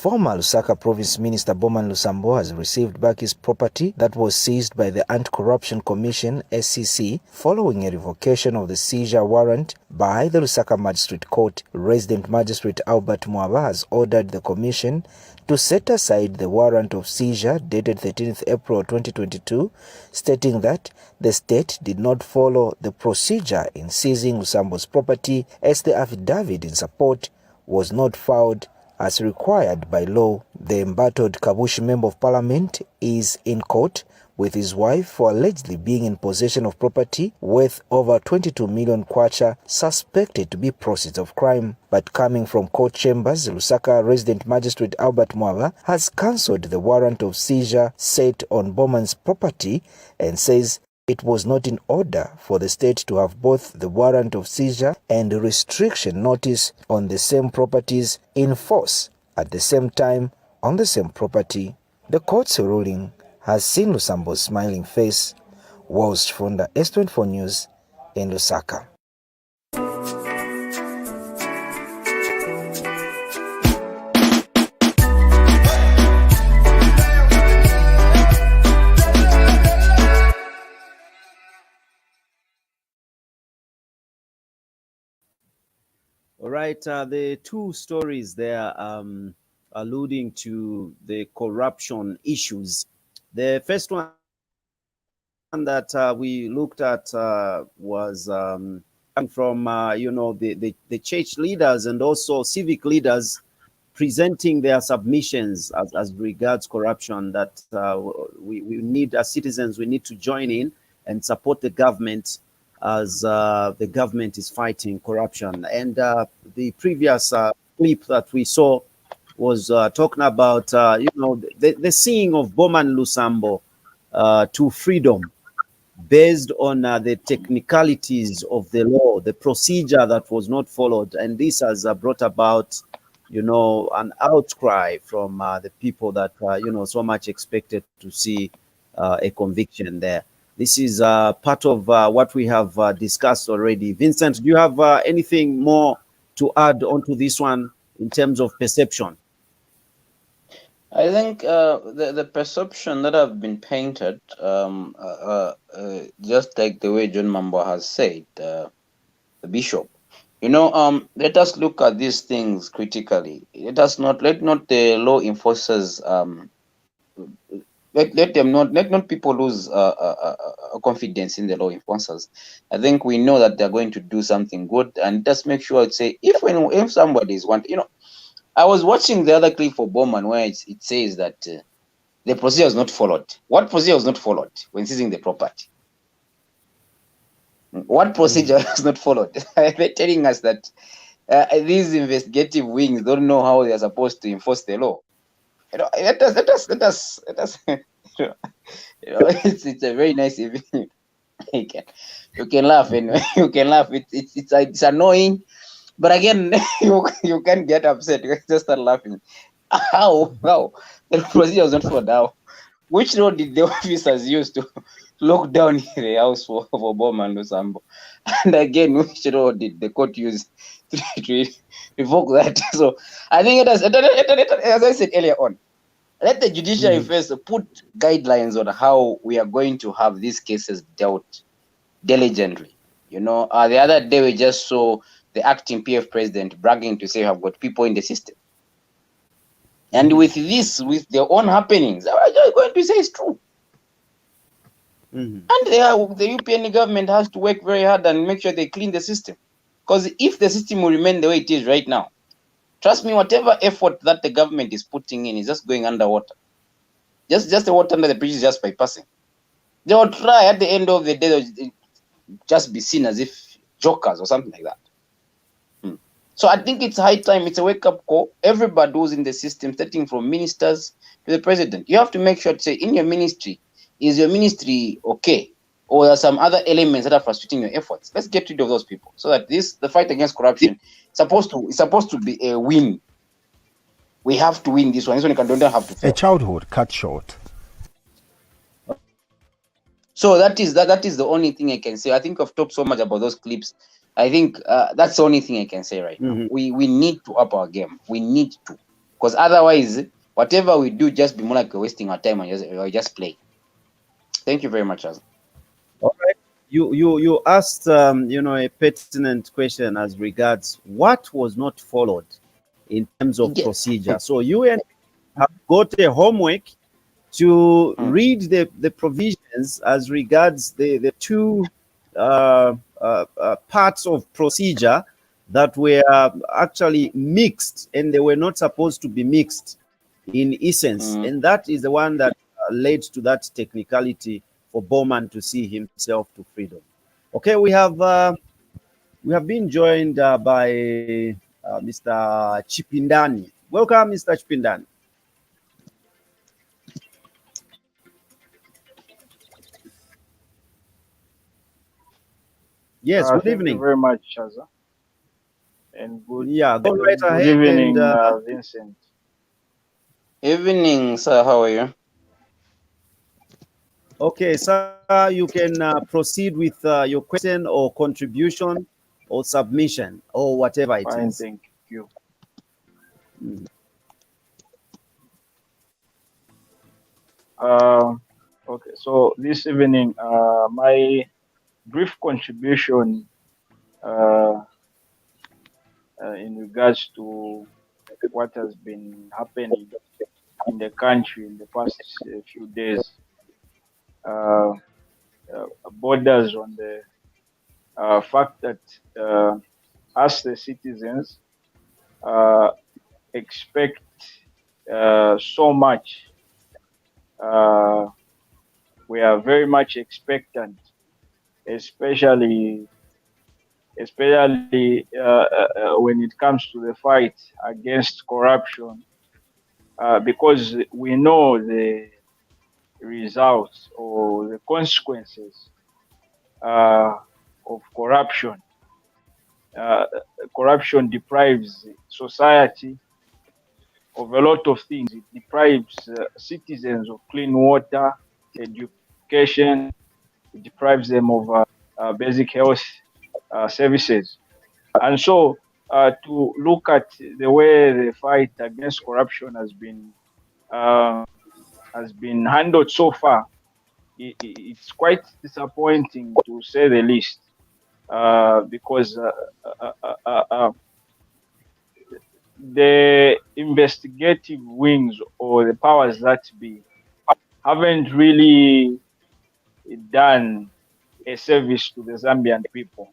Former Lusaka Province Minister Bowman Lusambo has received back his property that was seized by the Anti-Corruption Commission (SCC) following a revocation of the seizure warrant by the Lusaka Magistrate Court. Resident Magistrate Albert Mwaba has ordered the commission to set aside the warrant of seizure dated 13th April 2022, stating that the state did not follow the procedure in seizing Lusambo's property as the affidavit in support was not filed as required by law. The embattled Kabushi Member of Parliament is in court with his wife for allegedly being in possession of property worth over 22 million kwacha, suspected to be proceeds of crime. But coming from court chambers, Lusaka Resident Magistrate Albert Mwaba has cancelled the warrant of seizure set on Bowman's property and says it was not in order for the state to have both the warrant of seizure and restriction notice on the same properties in force at the same time on the same property. The court's ruling has seen Lusambo's smiling face. Whilst from the S24 News in Lusaka. All right, the two stories there alluding to the corruption issues. The first one that we looked at was from the church leaders and also civic leaders presenting their submissions as regards corruption, that we need, as citizens, we need to join in and support the government as the government is fighting corruption. And the previous clip that we saw was talking about, the seeing of Bowman Lusambo to freedom based on the technicalities of the law, the procedure that was not followed. And this has brought about, an outcry from the people that, so much expected to see a conviction there. This is part of what we have discussed already. Vincent, do you have anything more to add onto this one in terms of perception? I think the perception that have been painted, just like the way John Mambo has said, the bishop, let us look at these things critically. Let not the law enforcers let not people lose confidence in the law enforcers. I think we know that they're going to do something good, and just make sure I'd say if somebody is I was watching the other clip for Bowman where it says that the procedure was not followed. What procedure was not followed when seizing the property? What procedure was not followed? They're telling us that these investigative wings don't know how they are supposed to enforce the law. Let us. It's a very nice evening. You can laugh anyway. You can laugh. It's annoying, but again, you can get upset. You just start laughing. How the procedure was not followed? How? Which road did the officers use to lock down the house for Bowman Lusambo? And again, which road did the court use to revoke that? So I think as I said earlier on, let the judiciary first put guidelines on how we are going to have these cases dealt diligently. The other day we just saw the acting PF president bragging to say, "I've got people in the system." And with their own happenings, I'm just going to say it's true. And the European government has to work very hard and make sure they clean the system. Because if the system will remain the way it is right now, trust me, whatever effort that the government is putting in is just going underwater. Just the water under the bridge is just bypassing. They will try at the end of the day, they'll just be seen as if jokers or something like that. So I think it's high time. It's a wake-up call. Everybody who's in the system, starting from ministers to the president, you have to make sure to say, in your ministry, is your ministry okay? Or there are some other elements that are frustrating your efforts? Let's get rid of those people so that the fight against corruption is supposed to be a win. We have to win this one. This one don't have to fail. A childhood cut short. So that is the only thing I can say. I think I've talked so much about those clips. I think that's the only thing I can say right now. We need to up our game. We need to, because otherwise, whatever we do just be more like we're wasting our time and just play. Thank you very much, Chaza. All right. You asked a pertinent question as regards what was not followed in terms of procedure. So you have got a homework to read the provisions as regards the two parts of procedure that were actually mixed, and they were not supposed to be mixed in essence. And that is the one that led to that technicality for Bowman to see himself to freedom. Okay, we have been joined by Mr. Chipindani. Welcome, Mr. Chipindani. Yes, good evening. Thank you very much, Chaza. And go right ahead. Good evening, Vincent. Evening, sir. How are you? Okay, sir, you can proceed with your question or contribution or submission or whatever it is. Fine, thank you. Okay, so this evening, my brief contribution in regards to what has been happening in the country in the past few days borders on the fact that us, the citizens, expect so much. We are very much expectant, especially when it comes to the fight against corruption, because we know the results or the consequences of corruption. Corruption deprives society of a lot of things. It deprives citizens of clean water, education. It deprives them of basic health services. And so to look at the way the fight against corruption has been handled so far, it's quite disappointing, to say the least, because the investigative wings or the powers that be haven't really done a service to the Zambian people.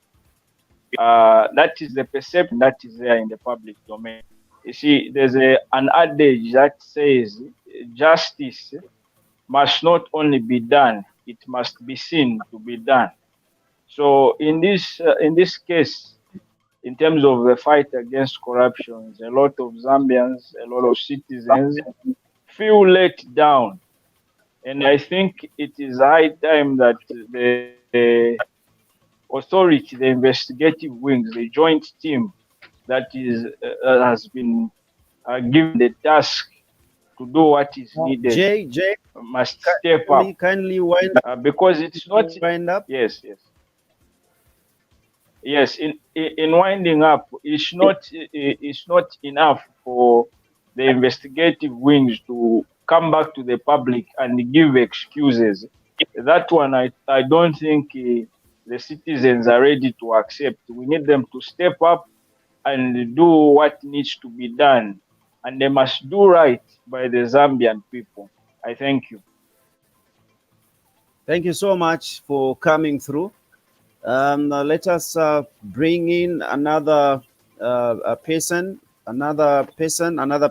That is the perception that is there in the public domain. You see, there's an adage that says justice must not only be done, it must be seen to be done. So in this case, in terms of the fight against corruption, a lot of Zambians, a lot of citizens feel let down. And I think it is high time that the authority, the investigative wings, the joint team that has been given the task to do what is needed Jay, must step up, kindly wind because it's not. wind up. Yes, yes. Yes, in winding up, it's not enough for the investigative wings to come back to the public and give excuses. That one, I don't think the citizens are ready to accept. We need them to step up and do what needs to be done, and they must do right by the Zambian people. I thank you. Thank you so much for coming through. Let us bring in another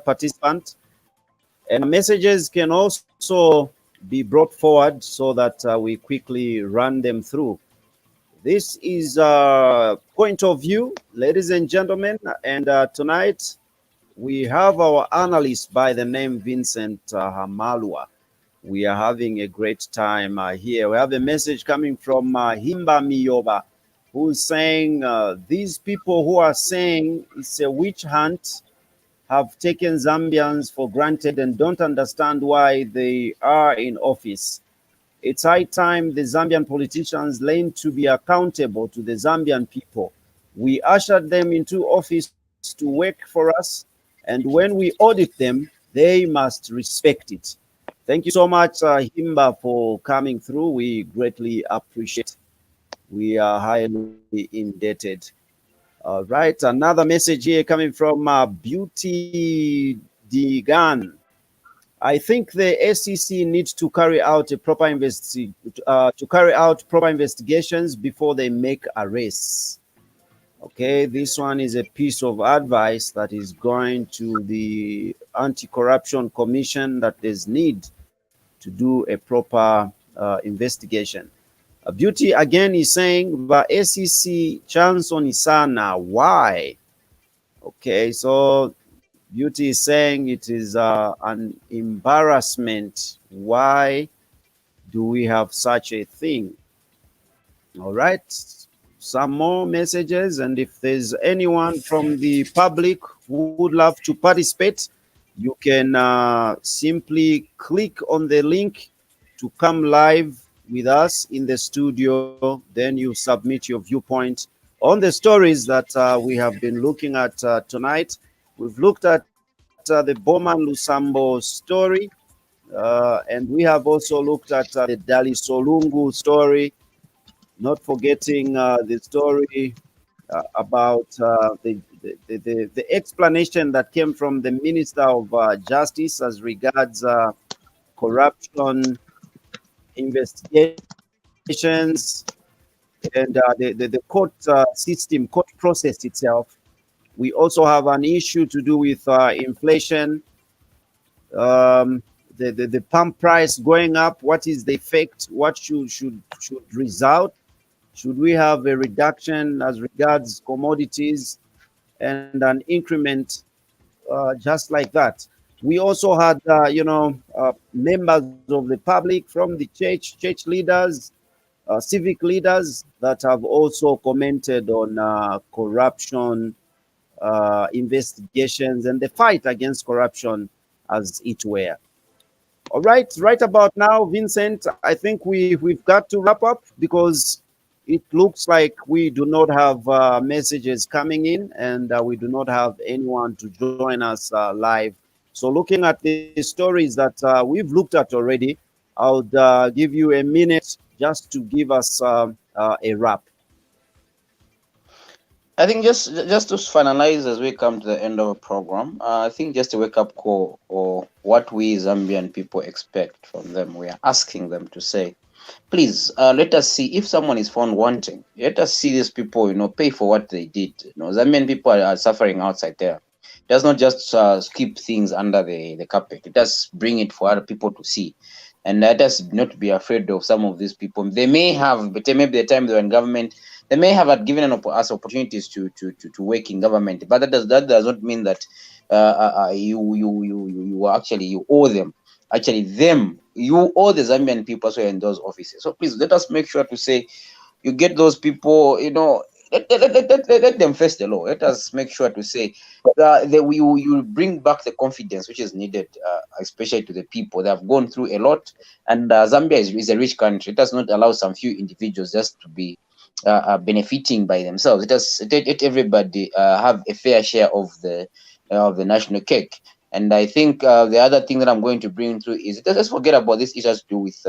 participant, and messages can also be brought forward so that we quickly run them through. This is Point of View, ladies and gentlemen, and tonight we have our analyst by the name Vincent Hamalwa. We are having a great time here. We have a message coming from Himba Miyoba, who's saying these people who are saying it's a witch hunt have taken Zambians for granted and don't understand why they are in office. It's high time the Zambian politicians learn to be accountable to the Zambian people. We ushered them into office to work for us, and when we audit them, they must respect it. Thank you so much, Himba, for coming through. We greatly appreciate. We are highly indebted. All right, another message here coming from Beauty Digan. I think the SEC needs to carry out a proper investigations before they make arrests. Okay, this one is a piece of advice that is going to the Anti-Corruption Commission, that there's need to do a proper investigation. Beauty again is saying the SEC chance on Isana. Why? Okay, so Beauty is saying it is an embarrassment. Why do we have such a thing? All right, some more messages, and if there's anyone from the public who would love to participate, you can simply click on the link to come live with us in the studio. Then you submit your viewpoint on the stories that we have been looking at tonight. We've looked at the Bowman Lusambo story, and we have also looked at the Dali Solungu story, not forgetting the story about the explanation that came from the Minister of Justice as regards corruption investigations and the court system, court process itself. We also have an issue to do with inflation, the pump price going up. What is the effect? What should result? Should we have a reduction as regards commodities and an increment just like that? We also had, members of the public from the church leaders, civic leaders that have also commented on corruption investigations and the fight against corruption as it were. All right about now, Vincent, I think we've got to wrap up because it looks like we do not have messages coming in, and we do not have anyone to join us live. So looking at the stories that we've looked at already, I would give you a minute just to give us a wrap. I think just to finalize as we come to the end of the program, I think just a wake up call or what we Zambian people expect from them. We are asking them to say, please let us see if someone is found wanting. Let us see these people, pay for what they did. Zambian people are suffering outside there. It does not just keep things under the carpet. It does bring it for other people to see. And let us not be afraid of some of these people. They may have, but maybe the time they were in government, they may have given us opportunities to work in government. But that does not mean that you actually you owe them. Actually, you owe the Zambian people who are in those offices. So please let us make sure to say you get those people, let them face the law. Let us make sure to say that you bring back the confidence which is needed, especially to the people. They have gone through a lot, and Zambia is a rich country. It does not allow some few individuals just to be benefiting by themselves. Let everybody have a fair share of the national cake. And I think the other thing that I'm going to bring through is, let's forget about this issue to do with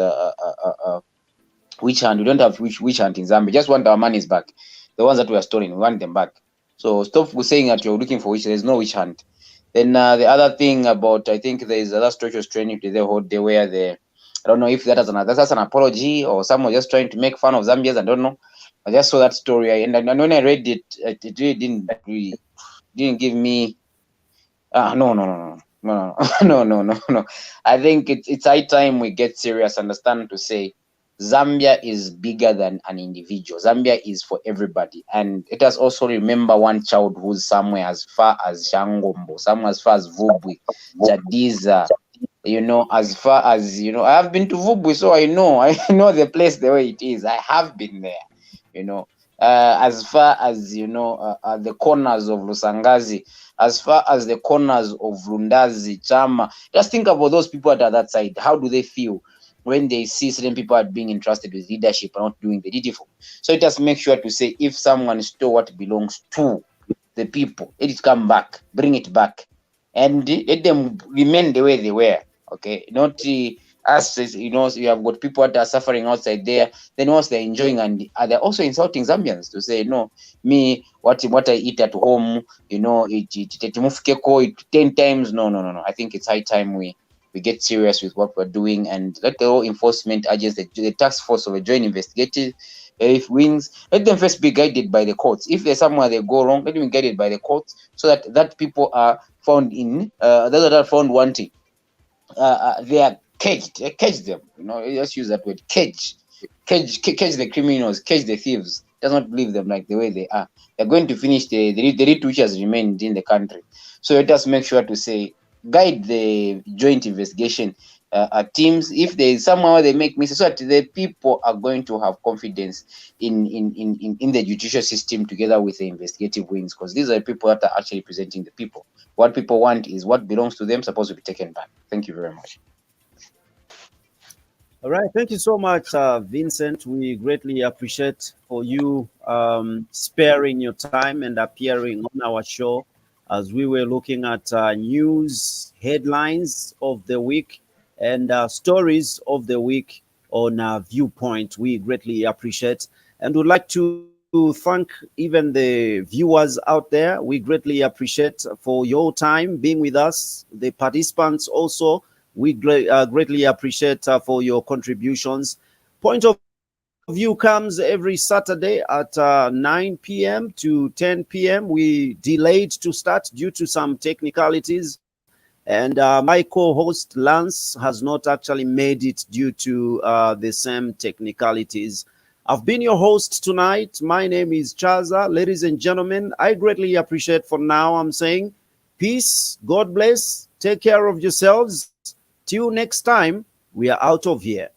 witch hunt. We don't have witch hunt in Zambia. We just want our monies back. The ones that we are storing, we want them back. So stop saying that you're looking for witch. There's no witch hunt. Then the other thing about, I think there's other structures training to the whole day where I don't know if that's an apology or someone just trying to make fun of Zambians. I don't know. I just saw that story, and when I read it, it really didn't give me. No. No. I think it's high time we get serious. Understand to say Zambia is bigger than an individual. Zambia is for everybody. And let us also remember one child who's somewhere as far as Shangombo, somewhere as far as Vubwi, Jadiza, as far as, I have been to Vubwi, so I know the place the way it is. I have been there, as far as, the corners of Lusangazi, as far as the corners of Rundazi, Chama. Just think about those people at that side. How do they feel when they see certain people are being entrusted with leadership and not doing the needful? So just make sure to say, if someone stole what belongs to the people, let it come back, bring it back, and let them remain the way they were. Okay, not us. You have got people that are suffering outside there. Then once they're enjoying, and they're also insulting Zambians to say, no, me what I eat at home, it 10 times. No. I think it's high time we get serious with what we're doing, and let the law enforcement agents, the task force of a joint investigative, if wings, let them first be guided by the courts. If there's somewhere they go wrong, let them be guided by the courts, so that people are found those that are found wanting, they are caged. Cage them. Let's use that word, cage the criminals, cage the thieves. Does not leave them like the way they are. They're going to finish the root which has remained in the country. So let us make sure to say, guide the joint investigation teams. If there is somewhere they make mistakes, so that the people are going to have confidence in the judicial system together with the investigative wings, because these are the people that are actually presenting the people. What people want is what belongs to them supposed to be taken back. Thank you very much. All right, thank you so much, Vincent. We greatly appreciate for you sparing your time and appearing on our show as we were looking at news headlines of the week and stories of the week on Viewpoint. We greatly appreciate and would like to thank even the viewers out there. We greatly appreciate for your time being with us. The participants also, we greatly appreciate for your contributions. Point of View comes every Saturday at 9 p.m. to 10 p.m. We delayed to start due to some technicalities, and my co-host Lance has not actually made it due to the same technicalities. I've been your host tonight. My name is Chaza. Ladies and gentlemen, I greatly appreciate for now. I'm saying peace, God bless, take care of yourselves. Till next time, we are out of here.